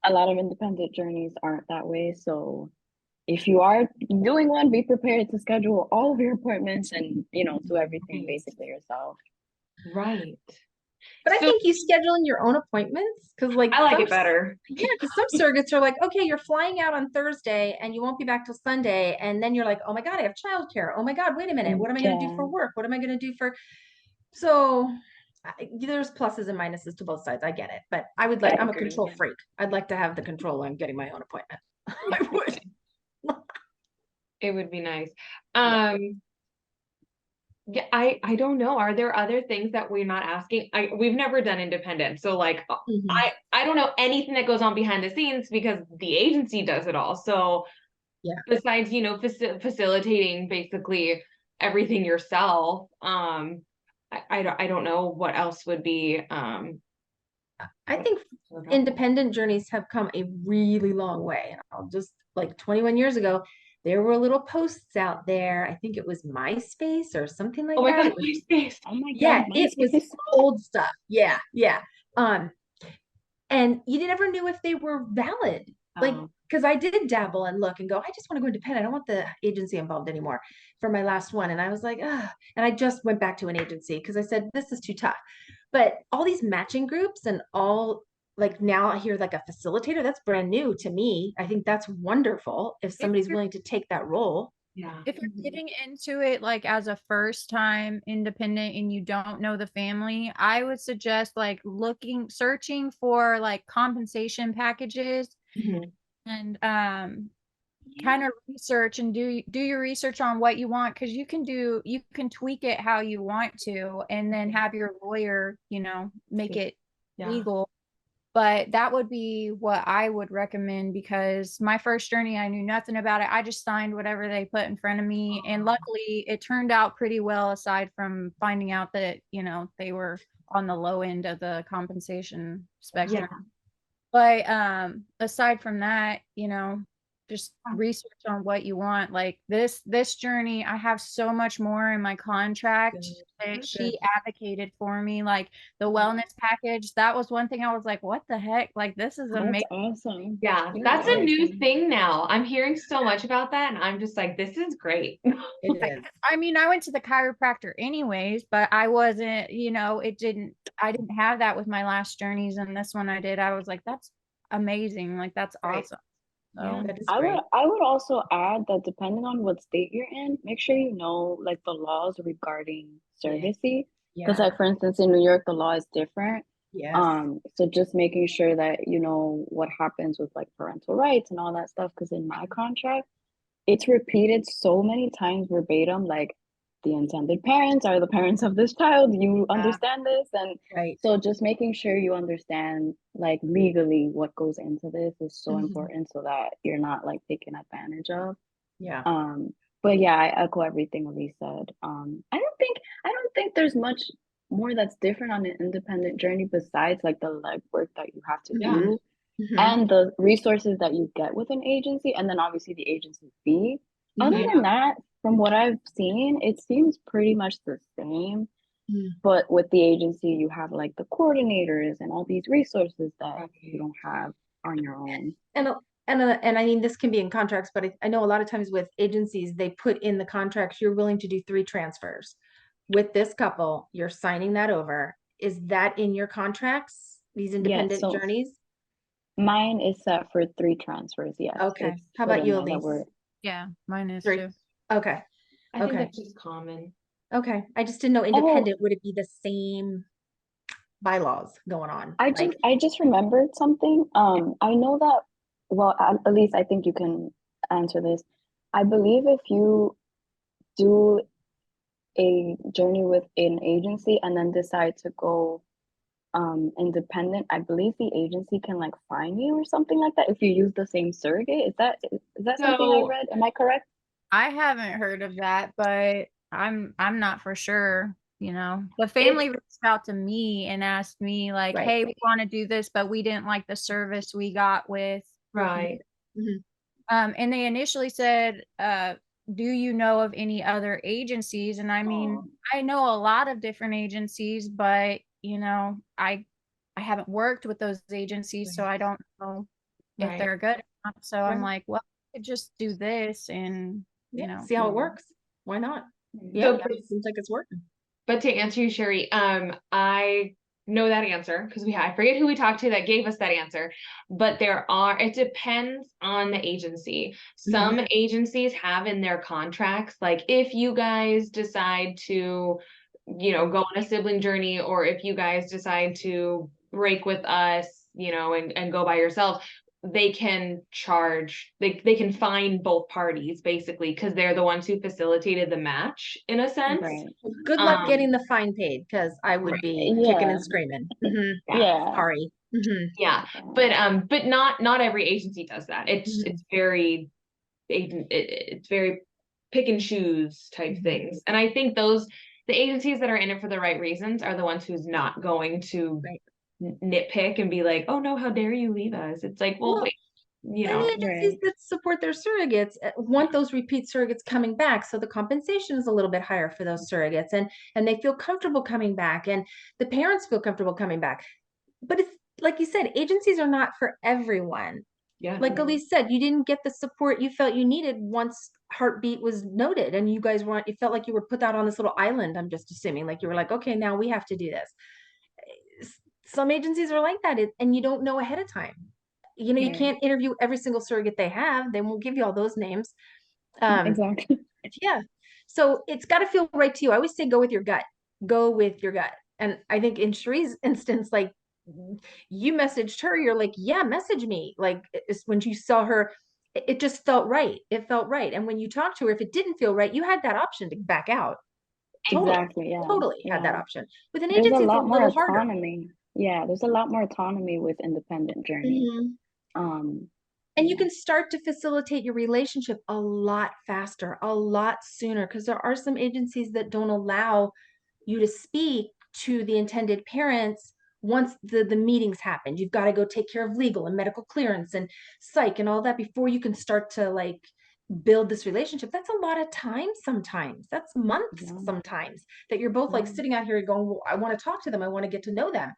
a lot of independent journeys aren't that way. So if you are doing one, be prepared to schedule all of your appointments and, you know, do everything Right. basically yourself. Right. But I So think you scheduling your own appointments because, like, I like some it better. yeah, because some surrogates are like, okay, you're flying out on Thursday and you won't be back till Sunday, and then you're like, oh my God, I have childcare. Oh my God, wait a minute, what am I going to do Yeah, for work? What am I going to do for? So there's pluses and minuses to both sides. I get it, but I would like. I I'm a agree. control freak. I'd like to have the control on getting my own appointment. I would. It would be nice. Yeah. Yeah, I don't know. Are there other things that we're not asking? We've never done independent. So like Mhm. I don't know anything that goes on behind the scenes because the agency does it all. So Yeah. besides, you know, facilitating basically everything yourself, I don't know what else would be I think independent journeys have come a really long way. And I'll just like 21 years ago, there were little posts out there. I think it was MySpace or something like Oh my that. God, It was, MySpace. Oh my yeah, God, it was MySpace. old stuff. Yeah, yeah. And you never knew if they were valid. Like, Oh. because I did dabble and look and go, I just want to go independent. I don't want the agency involved anymore for my last one. And I was like, ah, and I just went back to an agency because I said, this is too tough. But all these matching groups and all, like now I hear like a facilitator, that's brand new to me. I think that's wonderful if somebody's willing to take that role. Yeah. If you're getting into it like as a first time independent and you don't know the family, I would suggest like searching for like compensation packages Mhm. and kind of research and do your research on what you want, because you can tweak it how you want to and then have your lawyer, make it Yeah. legal. But that would be what I would recommend, because my first journey, I knew nothing about it. I just signed whatever they put in front of me. And luckily it turned out pretty well, aside from finding out that, they were on the low end of the compensation spectrum. Yeah. But aside from that, just research on what you want. Like this journey, I have so much more in my contract that she advocated for me. Like the wellness package, that was one thing I was like, what the heck? Like this is amazing. That's awesome. Yeah, that's a new thing now. I'm hearing so much about that, and I'm just like, this is great. It is. I mean, I went to the chiropractor anyways, but I wasn't, I didn't have that with my last journeys, and this one I did. I was like, that's amazing. Like that's Right. awesome. Yeah, So that is I great. would also add that depending on what state you're in, make sure you know like the laws regarding surrogacy. Because Yeah. like for instance in New York the law is different. Yes. So just making sure that you know what happens with like parental rights and all that stuff. Because in my contract, it's repeated so many times verbatim, like the intended parents are the parents of this child. You understand this? And Right. so just making sure you understand like legally what goes into this is so Mhm. important so that you're not like taken advantage of. Yeah. But yeah, I echo everything Elise said. I don't think there's much more that's different on an independent journey besides like the legwork that you have to Yeah. do Mhm. and the resources that you get with an agency, and then obviously the agency fee. Other Mhm. than that, from what I've seen, it seems pretty much the same. Mhm. But with the agency, you have like the coordinators and all these resources that you don't have on your own. And I mean, this can be in contracts, but I know a lot of times with agencies, they put in the contracts, you're willing to do 3 transfers. With this couple, you're signing that over. Is that in your contracts, these Yeah, independent so journeys? mine is set for 3 transfers. Yes, Okay. it's How put about in you, there that Elise? we're yeah, mine is 3. too. Okay. I think Okay. that's just common. Okay. I just didn't know oh, independent, would it be the same bylaws going on? Like, I just remembered something. I know that, well, at least I think you can answer this. I believe if you do a journey with an agency and then decide to go independent, I believe the agency can like fine you or something like that if you use the same surrogate. Is that something I So read? Am I correct? I haven't heard of that, but I'm not for sure. The it's family reached out to me and asked me like, right. "Hey, we want to do this, but we didn't like the service we got with." right. Mhm. And they initially said, "Do you know of any other agencies?" And I mean, I know a lot of different agencies, but I haven't worked with those agencies, so I don't know if Right. they're good or not. So I'm Right. like, well, I could just do this and Yeah. See how it works. Why not? So, Yeah. It seems like it's working. but to answer you, Sherry, I know that answer because I forget who we talked to that gave us that answer, but it depends on the agency. Some agencies have in their contracts, like if you guys decide to, go on a sibling journey, or if you guys decide to break with us, and go by yourself, they can they can fine both parties basically because they're the ones who facilitated the match in a sense. Right. Well, good luck Um, getting the fine paid because I would be kicking Yeah. and screaming. yeah. Yeah. Sorry. Yeah, but not every agency does that. It's very it's very pick and choose type things. And I think the agencies that are in it for the right reasons are the ones who's not going to Right. nitpick and be like, oh no, how dare you leave us? It's like, well, Well, wait, and the agencies Right. that support their surrogates want those repeat surrogates coming back, so the compensation is a little bit higher for those surrogates, and they feel comfortable coming back, and the parents feel comfortable coming back. But it's like you said, agencies are not for everyone. Yeah. Like Elise said, you didn't get the support you felt you needed once heartbeat was noted, and you guys weren't, you felt like you were put out on this little island. I'm just assuming, like you were like, okay, now we have to do this. Some agencies are like that, and you don't know ahead of time. You know, you Right. can't interview every single surrogate they have. They won't give you all those names. Exactly. Yeah. So it's got to feel right to you. I always say go with your gut. Go with your gut. And I think in Cherie's instance, like you messaged her, you're like, yeah, message me. Like it's when you saw her, it just felt right. It felt right. And when you talked to her, if it didn't feel right, you had that option to back out. Totally. Exactly. Yeah. Totally had that Yeah. option. With an There's a agency, it's a lot more little harder. autonomy. Yeah, there's a lot more autonomy with independent journeys. Mhm. Um, And you yeah. can start to facilitate your relationship a lot faster, a lot sooner, because there are some agencies that don't allow you to speak to the intended parents once the meetings happen. You've got to go take care of legal and medical clearance and psych and all that before you can start to like build this relationship. That's a lot of time sometimes. That's months Yeah. sometimes that you're both like Yeah. sitting out here going, well, I want to talk to them. I want to get to know them.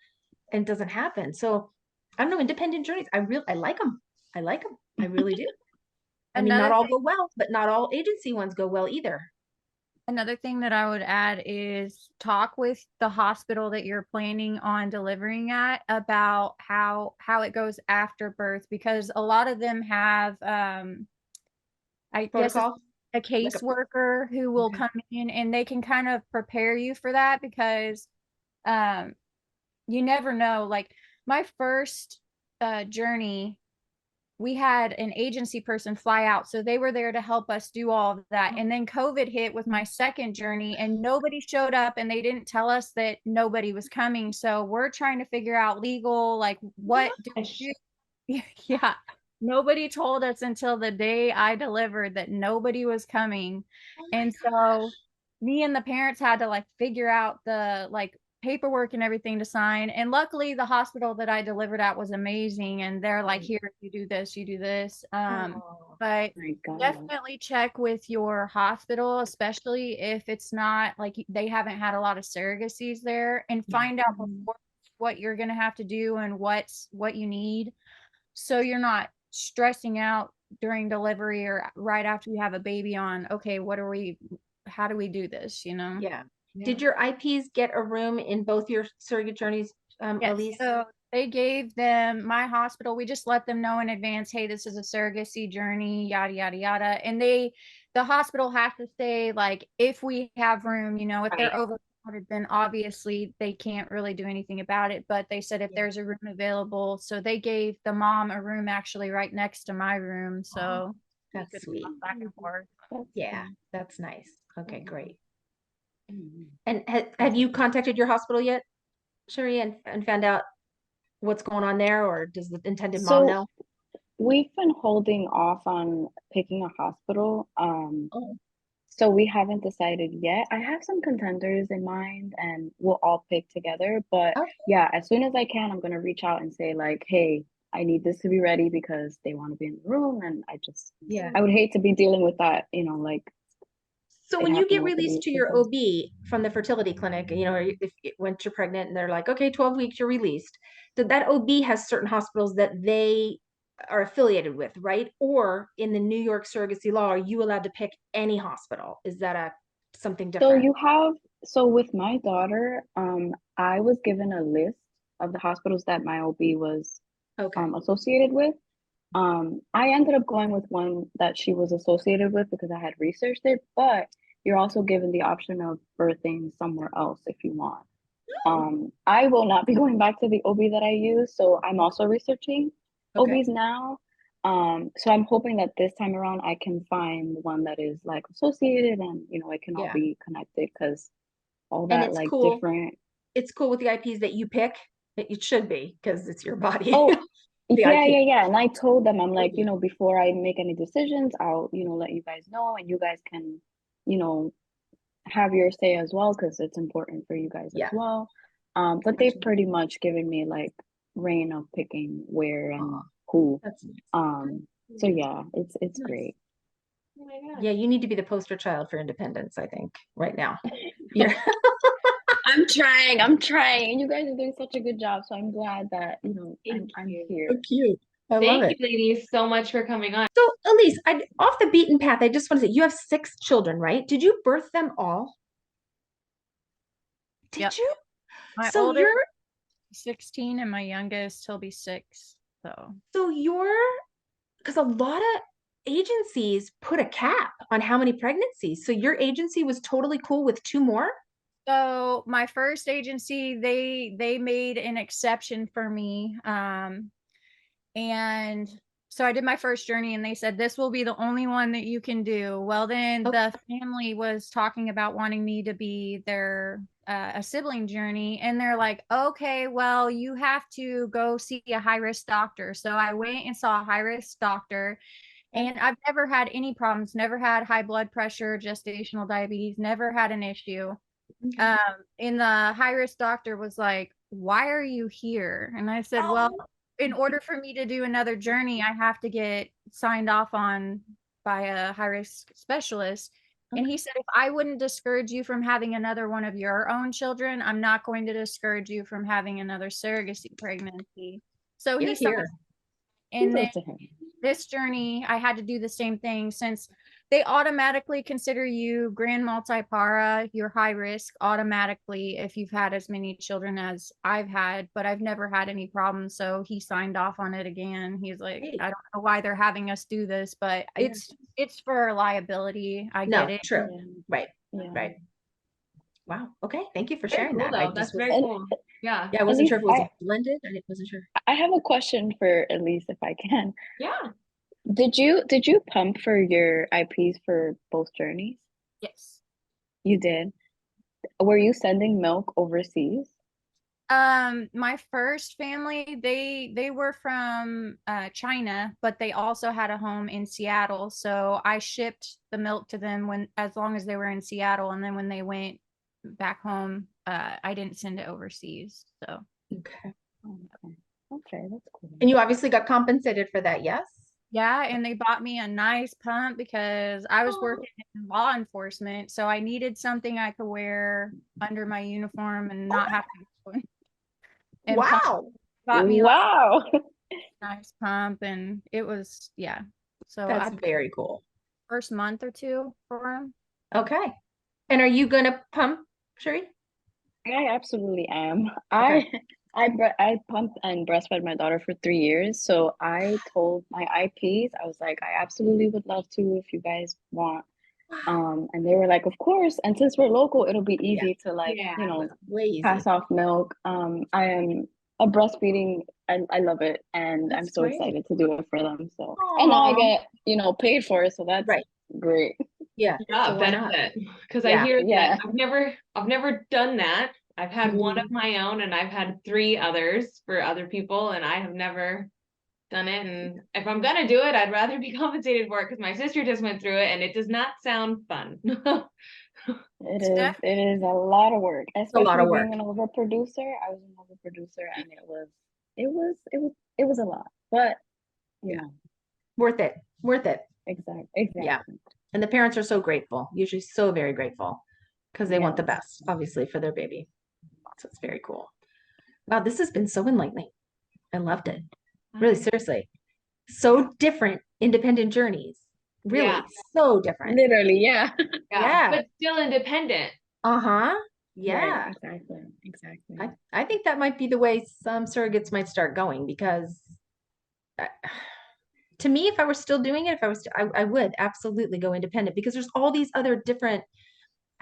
And it doesn't happen. So I don't know, independent journeys. I like them. I like them. I really do. I mean, not Another all thing go well, but not all agency ones go well either. Another thing that I would add is talk with the hospital that you're planning on delivering at about how it goes after birth, because a lot of them have I guess it's Protocol, a like a caseworker who will okay. come in and they can kind of prepare you for that, because um you never know. Like my first journey, we had an agency person fly out, so they were there to help us do all of that. And then COVID hit with my second journey and nobody showed up, and they didn't tell us that nobody was coming, so we're trying to figure out legal, like what do Gosh. we do. Yeah, nobody told us until the day I delivered that nobody was coming. Oh my And so me and the parents had to like figure out the like paperwork and everything to sign. And luckily the hospital that I delivered at was amazing, and they're like, God. here, you do this, you do this. Oh, But My God. definitely check with your hospital, especially if it's not like they haven't had a lot of surrogacies there, and yeah. find out Mhm. before what you're going to have to do and what you need, so you're not stressing out during delivery or right after you have a baby on, okay, how do we do this, you know? Yeah. Yeah. Did your IPs get a room in both your surrogate journeys, Yes. Elise? So they gave them, my hospital, we just let them know in advance, hey, this is a surrogacy journey, yada, yada, yada. And the hospital has to say, like, if we have room, you know, if they're Right. overcrowded, then obviously they can't really do anything about it. But they said if Yeah. there's a room available, so they gave the mom a room actually right next to my room. Oh, So we that's could sweet. walk back and forth. That's Yeah, fun. that's nice. Okay, great. Mhm. And have you contacted your hospital yet, Sherry, and found out what's going on there, or does the intended mom So know? we've been holding off on picking a hospital. Oh, So we haven't decided yet. I have some contenders in mind and we'll all pick together. But okay. yeah, as soon as I can, I'm gonna reach out and say like, hey, I need this to be ready because they want to be in the room, and Yeah. I would hate to be dealing with that, like So it when you happened get with released to the your first. OB from the fertility clinic, if once you're pregnant and they're like, okay, 12 weeks, you're released, that OB has certain hospitals that they are affiliated with, right? Or in the New York surrogacy law, are you allowed to pick any hospital? Is that something So different? you have so with my daughter, I was given a list of the hospitals that my OB was Okay. associated with. I ended up going with one that she was associated with because I had researched it, but you're also given the option of birthing somewhere else if you want. Oh, I will not be going back to the OB that I use, so I'm also researching okay. OBs now. So I'm hoping that this time around I can find one that is like associated and it can all Yeah. be connected because all And that it's like cool. different. It's cool with the IPs that you pick. It should be because it's your body, Oh, the yeah, IP. yeah, yeah. And I told them, I'm like, Okay. before I make any decisions, I'll, let you guys know and you guys can, you know, have your say as well because it's important for you guys as Yeah. well. But they've pretty much given me like reign of picking where Aw, and who. that's nice. So yeah, it's Nice. great. Oh my God. Yeah, you need to be the poster child for independence, I think, right now. You're I'm trying. You guys are doing such a good job, so I'm glad that, Thank I'm you. so here. cute. I love Thank it. you, ladies, so much for coming on. So, Elise, off the beaten path, I just want to say you have 6 children, right? Did you birth them all? Did Yep. you? My So oldest you're 16 and my youngest he'll be 6. So so you're because a lot of agencies put a cap on how many pregnancies. So your agency was totally cool with 2 more? so my first agency, they made an exception for me. And so I did my first journey and they said this will be the only one that you can do. Well, then Okay. the family was talking about wanting me to be their a sibling journey, and they're like, okay, well, you have to go see a high risk doctor. So I went and saw a high risk doctor, and I've never had any problems, never had high blood pressure, gestational diabetes, never had an issue. Okay. And the high risk doctor was like, why are you here? And I said, well, Oh, in order for me to do another journey, I have to get signed off on by a high risk specialist. And he said, if I wouldn't discourage you from having another one of your own children, I'm not going to discourage you from having another surrogacy pregnancy. So you're he signed, here. and then Kudos to him. this journey, I had to do the same thing since they automatically consider you grand multipara, you're high risk automatically if you've had as many children as I've had, but I've never had any problems. So he signed off on it again. He's like, Hey. I don't know why they're having us do this, but Yeah. it's for liability. I No, get it. true. Yeah. Right. Yeah. Right. Wow. Okay. Thank you for Very sharing cool, that. I though. That's just was, very And cool. Yeah. yeah, I wasn't Elise, sure if it was blended. I wasn't sure. I have a question for Elise, if I can. Yeah. Did you pump for your IPs for both journeys? Yes. You did. Were you sending milk overseas? My first family, they were from China, but they also had a home in Seattle. So I shipped the milk to them when as long as they were in Seattle, and then when they went back home, I didn't send it overseas. So Okay. Oh, okay. Okay, that's cool. And you obviously got compensated for that, yes? yeah, and they bought me a nice pump because I was Oh, working in law enforcement, so I needed something I could wear under my uniform and not have to go and pump. wow. Bought me like Wow. nice pump, and it was, yeah. So That's I very cool. first month or two for him. Okay. And are you gonna pump, Sherry? I absolutely am. Okay. I pumped and breastfed my daughter for 3 years. So I told my IPs, I was like, I absolutely would love to if you guys want. Wow. And they were like, of course. And since we're local, it'll be Yeah. easy to like, Yeah. Way easy. pass off milk. I am a breastfeeding. I love it, and I'm That's so great. excited to do it for them. So, and now I Aw. get, paid for it, so that's Right. great. Yeah. Yeah, So why not? benefit. Because I Yeah. hear Yeah. that I've never done that. I've had one Mhm. of my own and I've had 3 others for other people, and I have never done it. And if I'm gonna do it, I'd rather be compensated for it because my sister just went through it and it does not sound fun. It It's is. It is a lot of work, a lot especially of work. being an overproducer. I was an overproducer, and it was a lot. But Yeah. know, Worth it. Worth it. exactly. Yeah. And the parents are so grateful, usually so very grateful, because they want the Yes. best, obviously, for their baby. So it's very cool. Wow, this has been so enlightening. I loved it. Really, seriously. So different independent journeys. Really, Yeah. so different. Literally, yeah. Yeah. But still independent. Uh-huh. Right, Yeah. exactly. I think that might be the way some surrogates might start going because uh, to me, if I were still doing it, if I was, I would absolutely go independent because there's all these other different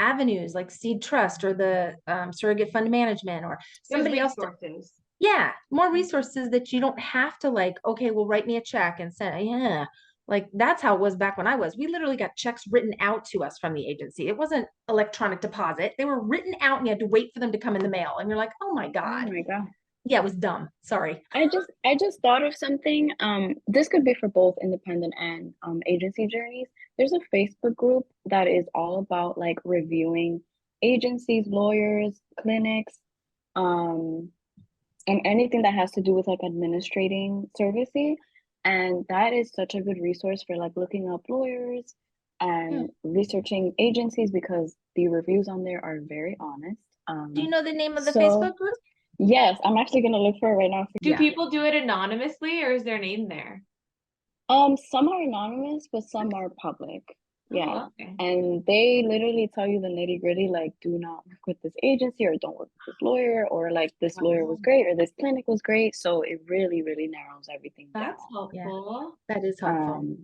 avenues like seed trust or the surrogate fund management or There's somebody else. resources. Yeah, more resources that you don't have to like, okay, well, write me a check and send. Yeah, like that's how it was back when I was. We literally got checks written out to us from the agency. It wasn't electronic deposit. They were written out and you had to wait for them to come in the mail. And you're like, oh my Oh God. my God. Yeah, it was dumb. Sorry. I just thought of something. This could be for both independent and agency journeys. There's a Facebook group that is all about like reviewing agencies, lawyers, clinics, um, and anything that has to do with like administrating servicing. And that is such a good resource for like looking up lawyers Yeah. and researching agencies because the reviews on there are very honest. Do you know the name of the So Facebook group? Yes, I'm actually gonna look for it right now. Do Yeah. people do it anonymously or is their name there? Some are anonymous, but some are public. Yeah. Oh, okay. And they literally tell you the nitty-gritty, like, do not work with this agency or don't work with this lawyer, or like this lawyer was great or this clinic was great. So it really, really narrows everything That's down. helpful. That is helpful.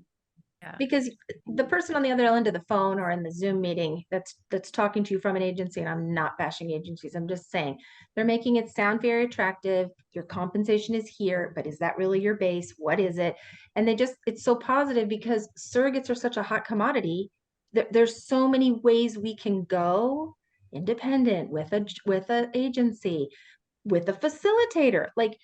Yeah. Because the person on the other end of the phone or in the Zoom meeting that's talking to you from an agency, and I'm not bashing agencies, I'm just saying they're making it sound very attractive. Your compensation is here, but is that really your base? What is it? And it's so positive because surrogates are such a hot commodity. There's so many ways we can go independent with a agency, with a facilitator. Like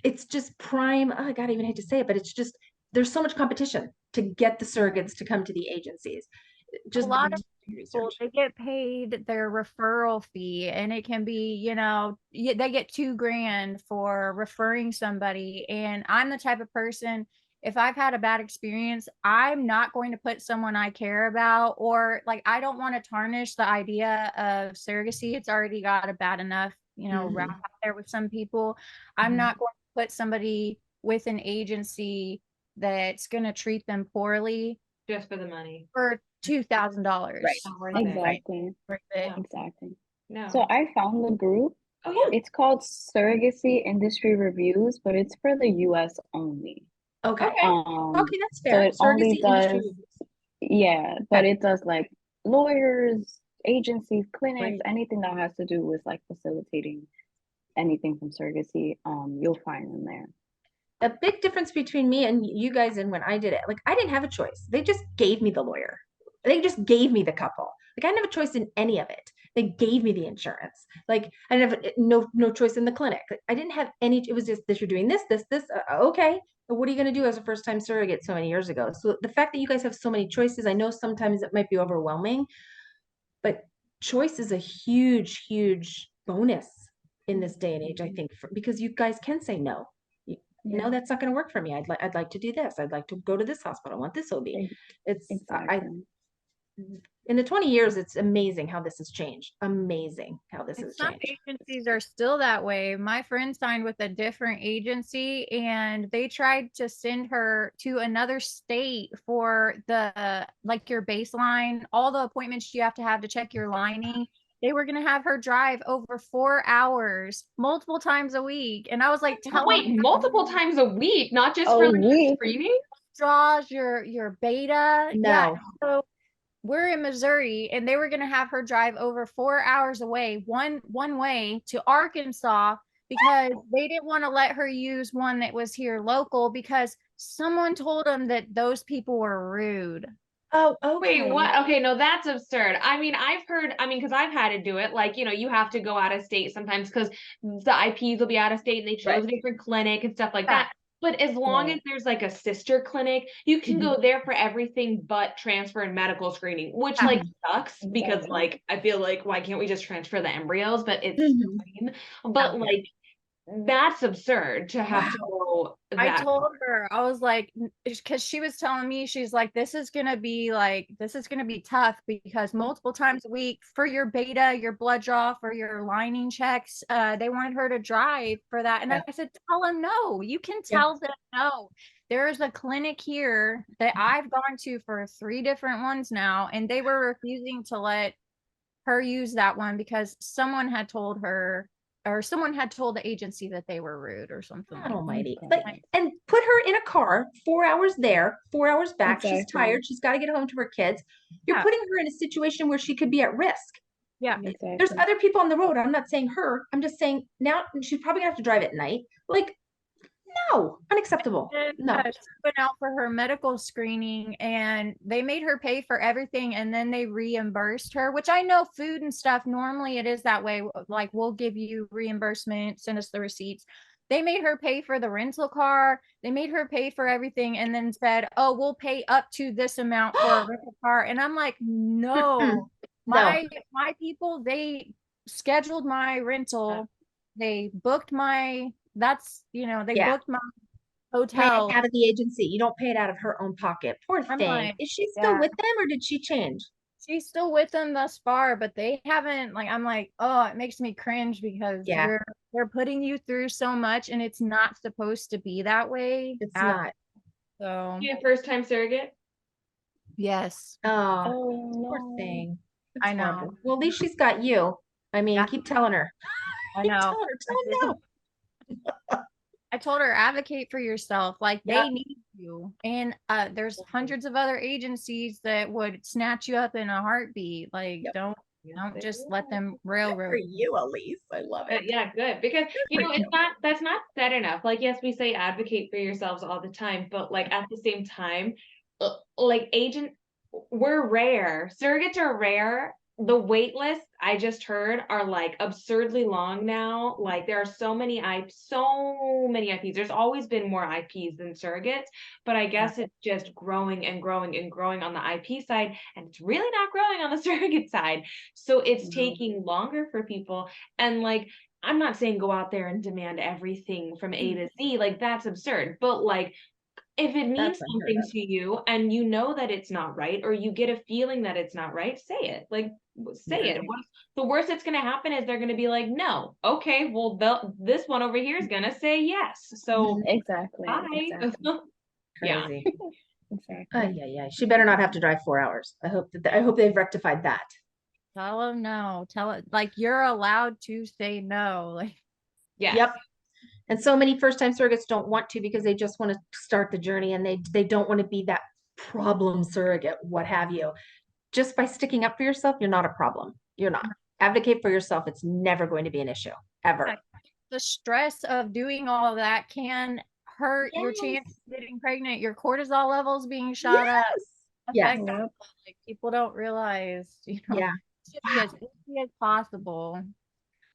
it's just prime. Oh, God, I even hate to say it, but it's just there's so much competition to get the surrogates to come to the agencies. A Just lot of do people, research. they get paid their referral fee, and it can be, they get 2 grand for referring somebody. And I'm the type of person, if I've had a bad experience, I'm not going to put someone I care about, or like, I don't want to tarnish the idea of surrogacy. It's already got a bad enough, rap out there with some people. I'm not going to put somebody with an agency that's going to treat them poorly Just for the money. for $2,000. Right. Not worth it. Exactly. Worth it. No. Exactly. No. So I found the group. Oh yeah. It's called Surrogacy Industry Reviews, but it's for the US only. Okay. Okay. Okay, that's So fair. it only Surrogacy industry does, reviews. yeah, but Okay. it does like lawyers, agencies, clinics, Right. anything that has to do with like facilitating anything from surrogacy, you'll find them there. A big difference between me and you guys and when I did it, like I didn't have a choice. They just gave me the lawyer. They just gave me the couple. Like I didn't have a choice in any of it. They gave me the insurance. Like I didn't have no choice in the clinic. Like, I didn't have any. It was just this. You're doing this. Okay. But what are you going to do as a first time surrogate so many years ago? So the fact that you guys have so many choices, I know sometimes it might be overwhelming, but choice is a huge bonus in this day and age. I think because you guys can say no. No, Yeah, that's not going to work for me. I'd like to do this. I'd like to go to this hospital. I want this OB. It's I exactly. in the 20 years, it's amazing how this has changed. Amazing how this And has some changed. agencies are still that way. My friend signed with a different agency, and they tried to send her to another state for the like your baseline, all the appointments you have to check your lining. They were going to have her drive over 4 hours multiple times a week. And I was like, tell them Wait, multiple times a week, not just for Oh, like we, screening? draws your beta. Yeah. No. So we're in Missouri, and they were going to have her drive over 4 hours away, one way to Arkansas, because they didn't want to let her use one that was here local because someone told them that those people were rude. Oh, Wait, okay. what? Okay, no, that's absurd. I mean, I've heard, I mean, because I've had to do it. Like, you have to go out of state sometimes because the IPs will be out of state and they chose Right. a different clinic and stuff like Yeah. that. But as long as right, there's like a sister clinic, you can go there for everything but transfer and medical screening, which like sucks because exactly. like I feel like why can't we just transfer the embryos? But it's Mhm. fine. But Yeah. like that's absurd to have to Wow. go I that told far. her, I was like, because she was telling me, she's like, this is gonna be tough because multiple times a week for your beta, your blood draw, for your lining checks, they wanted her to drive for that. And Yeah. I said, tell them no. You can Yeah. tell them no. There's a clinic here that I've gone to for 3 different ones now, and they were refusing to let her use that one because someone had told her, or someone had told the agency that they were rude or something God like almighty. Okay. Like, and put her in a car, 4 hours there, 4 hours back. She's Exactly. tired. She's got to get home to her kids. You're that. putting her in a situation where she could be at risk. Yeah. There's Exactly. other people on the road. I'm not saying her. I'm just saying now she's probably gonna have to drive at night. Like, no, unacceptable. And No. she went out for her medical screening, and they made her pay for everything, and then they reimbursed her, which I know food and stuff, normally it is that way. Like, we'll give you reimbursement, send us the receipts. They made her pay for the rental car. They made her pay for everything, and then said, oh, we'll pay up to this amount for a rental car. And I'm like, no, No. my people, they scheduled my rental. They booked my, they Yeah. booked my Pay it hotel. out of the agency. You don't pay it out of her own pocket. Poor I'm thing. like, Is she still yeah, with them or did she change? she's still with them thus far, but they haven't, like, I'm like, oh, it makes me cringe because Yeah. they're putting you through so much and it's not supposed to be that way. It's not. So You a first time surrogate? yes, Oh, Oh poor no. thing. I It's know. horrible. Well, at least she's got you. I mean, Yeah. keep telling her. I Keep know. telling her. Tell them no. I told her advocate for yourself. Like Yeah. they need you. And there's hundreds of other agencies that would snatch you up in a heartbeat. Like Yep. don't just let them Good for railroad. you, Elise. I love it. Yeah, good. Because you for know, you. that's not said enough. Like, yes, we say advocate for yourselves all the time, but like at the same time, like we're rare. Surrogates are rare. The wait lists I just heard are like absurdly long now. Like there are so many IPs. There's always been more IPs than surrogates, but I guess it's just growing and growing and growing on the IP side, and it's really not growing on the surrogate side. So it's taking longer for people. And like, I'm not saying go out there and demand everything from A to Z. Like that's absurd. But like if it means That's unheard something of. to you and you know that it's not right, or you get a feeling that it's not right, say it. Like say Yeah. it. The worst that's going to happen is they're going to be like, no. Okay, well, this one over here is going to say yes. So Exactly. bye. Exactly. Yeah. Crazy. Exactly. Yeah. She better not have to drive 4 hours. I hope they've rectified that. Tell them no. Tell it like you're allowed to say no. Like Yes. Yep. And so many first-time surrogates don't want to because they just want to start the journey and they don't want to be that problem surrogate, what have you. Just by sticking up for yourself, you're not a problem. You're not. Advocate for yourself. It's never going to be an issue, ever. the stress of doing all of that can hurt your Yes. chance of getting pregnant, your cortisol levels being shot up. Yes. Affect that. Like people don't realize, Yeah. it should be as easy as possible.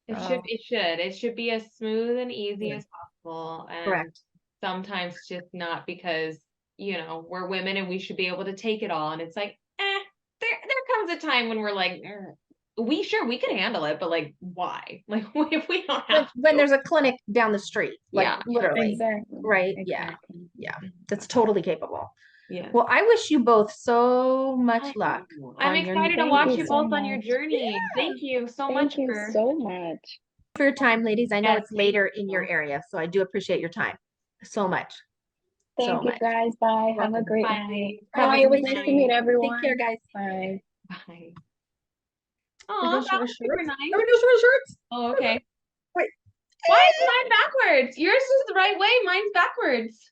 It should be as smooth and easy as possible. And Correct. sometimes just not, because we're women and we should be able to take it all. And it's like, there comes a time when we're like, we can handle it, but like, why? Like, if we don't have When to. there's a clinic down the street, like Yeah. literally, Exactly. right? Exactly. Yeah. That's totally capable. Yeah. Well, I wish you both so much luck. I'm on your excited to Thank watch you you so both on your much. journey. Thank you so much Thank you for so much. for your time, ladies. I know Yes, it's later thank in your you. area, so I do appreciate your time so much. Thank you, guys. Bye. Have a Welcome. great Bye. night. Have a Bye. It was great nice to night. meet everyone. Take care, guys. Bye. Bye. Are Oh, those that your was super shirts? nice. Are those your shirts? Oh, okay. Wait. Why is mine backwards? Yours is the right way. Mine's backwards.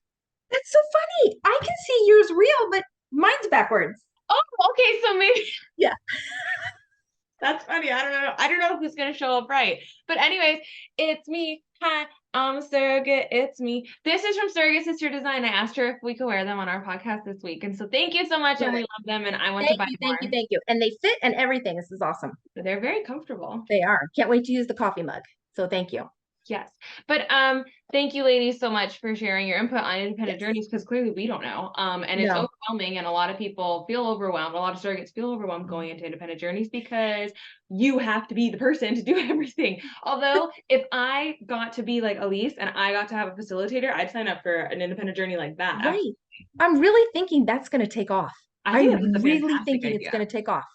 That's so funny. I can see yours real, but mine's backwards. Oh, okay. So maybe. Yeah. That's funny. I don't know. I don't know who's gonna show up right. But anyways, it's me. Hi, I'm a surrogate. It's me. This is from Surrogate Sister Design. I asked her if we could wear them on our podcast this week, and so thank you so much. And we love them, and I want to buy more. Thank you. And they fit and everything. This is awesome. They're very comfortable. They are. Can't wait to use the coffee mug. So thank you. Yes. But thank you ladies so much for sharing your input on independent journeys, because clearly we don't know. And it's overwhelming, and a lot of people feel overwhelmed. A lot of surrogates feel overwhelmed going into independent journeys because you have to be the person to do everything. Although if I got to be like Elise and I got to have a facilitator, I'd sign up for an independent journey like that. Right. I'm really thinking that's going to take off. I'm really thinking it's going to take off.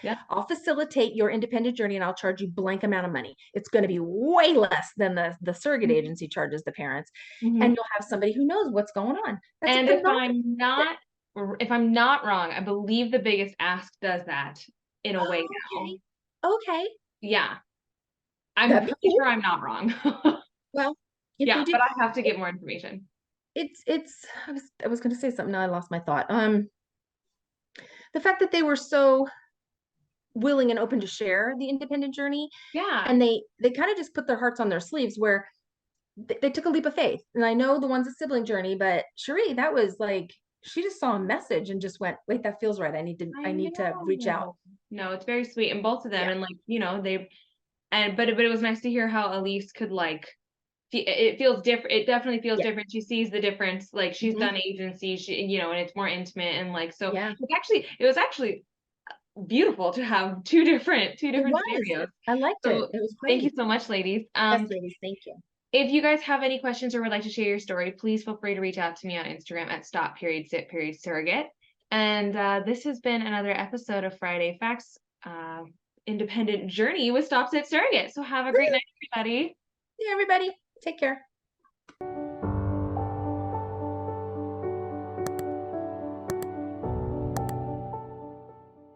Yeah. I'll facilitate your independent journey and I'll charge you blank amount of money. It's going to be way less than the surrogate agency charges the parents. And you'll have somebody who knows what's going on. That's and if I'm not wrong, I believe the biggest ask does that in a way now. Okay. Yeah. I'm pretty sure I'm not wrong. Well, yeah, but I have to get more information. I was going to say something. Now I lost my thought. The fact that they were so willing and open to share the independent journey. Yeah. And they kind of just put their hearts on their sleeves, where they took a leap of faith. And I know the one's a sibling journey, but Cherie, that was like, she just saw a message and just went, wait, that feels right. I need to reach out. No, it's very sweet. And both of them, and like, but it was nice to hear how Elise could like, it feels different. It definitely feels different. She sees the difference. Like she's done agency, and it's more intimate. And like, so it was actually beautiful to have two different scenarios. I liked it. It was great. Thank you so much, ladies. Yes, ladies, thank you. If you guys have any questions or would like to share your story, please feel free to reach out to me on Instagram at Stop.Sit.Surrogate. And this has been another episode of Friday Facts Independent Journey with Stop.Sit.Surrogate. So have a great night, everybody. Yeah, everybody, take care.